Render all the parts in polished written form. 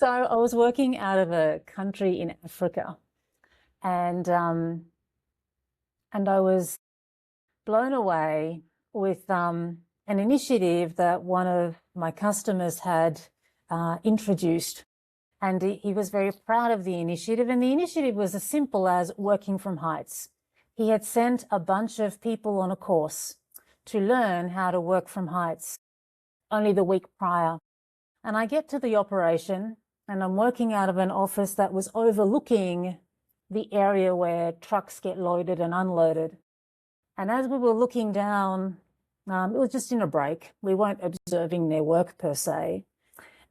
So I was working out of a country in Africa, and I was blown away with an initiative that one of my customers had introduced. And he was very proud of the initiative. And the initiative was as simple as working from heights. He had sent a bunch of people on a course to learn how to work from heights only the week prior. And I get to the operation and I'm working out of an office that was overlooking the area where trucks get loaded and unloaded. And as we were looking down, it was just in a break. We weren't observing their work per se.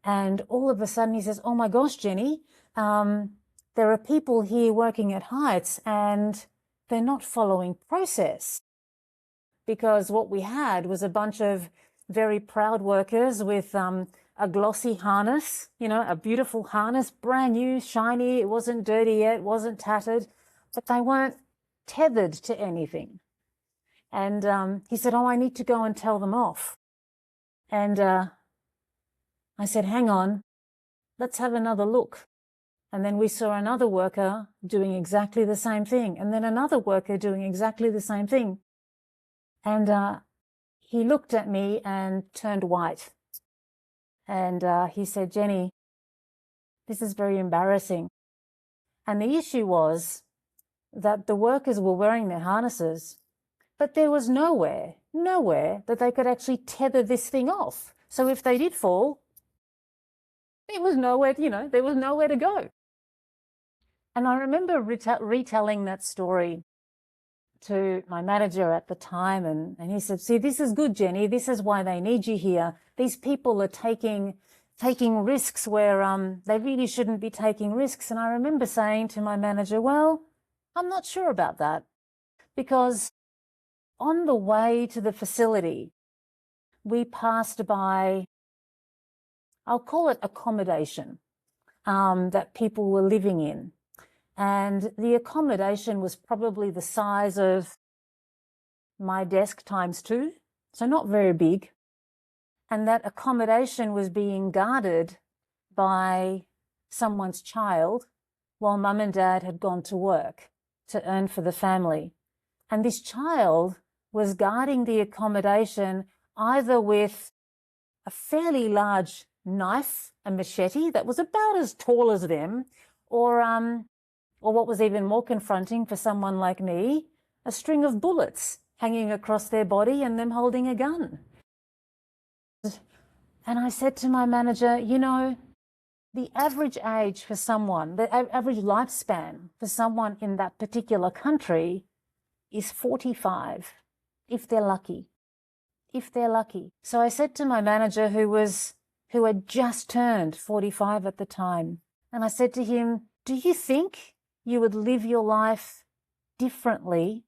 And all of a sudden he says, "Oh my gosh, Jenny, there are people here working at heights and they're not following process." Because what we had was a bunch of very proud workers with a glossy harness, a beautiful harness, brand new, shiny. It wasn't dirty yet, it wasn't tattered, but they weren't tethered to anything. And he said, "Oh, I need to go and tell them off." And I said, "Hang on, let's have another look." And then we saw another worker doing exactly the same thing, and then another worker doing exactly the same thing. And he looked at me and turned white. And he said, "Jenny, this is very embarrassing." And the issue was that the workers were wearing their harnesses, but there was nowhere that they could actually tether this thing off. So if they did fall, it was nowhere, there was nowhere to go. And I remember retelling that story to my manager at the time, and he said, "See, this is good, Jenny. This is why they need you here. These people are taking risks where they really shouldn't be taking risks." And I remember saying to my manager, "Well, I'm not sure about that, because on the way to the facility, we passed by, I'll call it accommodation, that people were living in. And the accommodation was probably the size of my desk times 2, so not very big. And that accommodation was being guarded by someone's child while mum and dad had gone to work to earn for the family. And this child was guarding the accommodation either with a fairly large knife, a machete that was about as tall as them, or what was even more confronting for someone like me, a string of bullets hanging across their body and them holding a gun. And I said to my manager, the average age for someone, the average lifespan for someone in that particular country is 45, if they're lucky. So I said to my manager, who had just turned 45 at the time, and I said to him, "Do you think you would live your life differently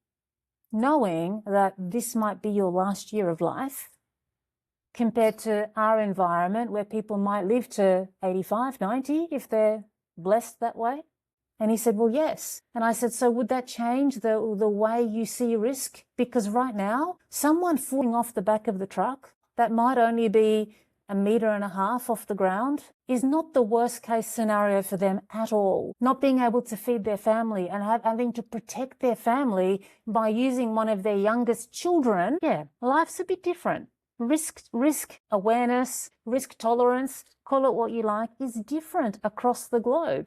knowing that this might be your last year of life compared to our environment where people might live to 85, 90 if they're blessed that way?" And he said, "Well, yes." And I said, "So would that change the way you see risk? Because right now, someone falling off the back of the truck that might only be 1.5 meters off the ground is not the worst case scenario for them at all. Not being able to feed their family and having to protect their family by using one of their youngest children. Yeah, life's a bit different. Risk awareness, risk tolerance, call it what you like, is different across the globe.